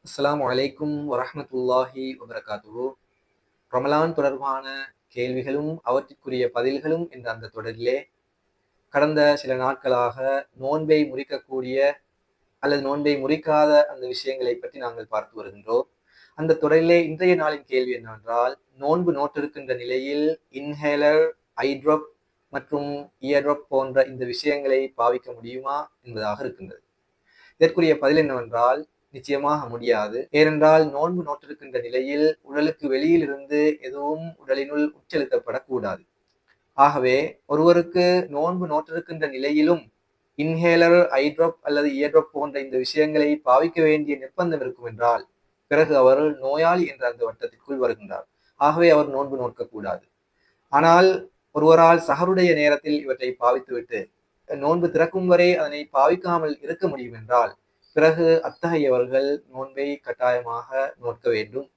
அஸ்ஸலாமு அலைக்கும் வரஹ்மத்துல்லாஹி வபரகாத்துஹு. ரமலான் தொடர்பான கேள்விகளும் அவற்றிற்குரிய பதில்களும் என்ற அந்த தொடரிலே கடந்த சில நாட்களாக நோன்பை முறிக்கக்கூடிய அல்லது நோன்பை முறிக்காத அந்த விஷயங்களை பற்றி நாங்கள் பார்த்து வருகின்றோம். அந்த தொடரிலே இன்றைய நாளின் கேள்வி என்னவென்றால், நோன்பு நோற்றிருக்கின்ற நிலையில் இன்ஹேலர், ஐ ட்ராப் மற்றும் இயர் ட்ராப் போன்ற இந்த விஷயங்களை பாவிக்க முடியுமா என்பதாக இருக்கின்றது. இதற்குரிய பதில் என்னவென்றால், நிச்சயமாக முடியாது. ஏனென்றால் நோன்பு நோற்றிருக்கின்ற நிலையில் உடலுக்கு வெளியில் இருந்து எதுவும் உடலினுள் உட்செலுத்தப்படக்கூடாது. ஆகவே ஒருவருக்கு நோன்பு நோற்றிருக்கின்ற நிலையிலும் இன்ஹேலர், ஐ ட்ராப் அல்லது இயர் ட்ராப் போன்ற இந்த விஷயங்களை பாவிக்க வேண்டிய நிர்பந்தம் இருக்கும் என்றால், பிறகு அவர் நோயாளி என்ற அந்த வட்டத்திற்குள் வருகின்றார். ஆகவே அவர் நோன்பு நோக்கக்கூடாது. ஆனால் ஒருவரால் சஹருடைய நேரத்தில் இவற்றை பாவித்துவிட்டு நோன்பு திறக்கும் வரை அதனை பாவிக்காமல் இருக்க முடியும் என்றால், பிறகு அத்தகையவர்கள் நோன்பை கட்டாயமாக நோக்க வேண்டும்.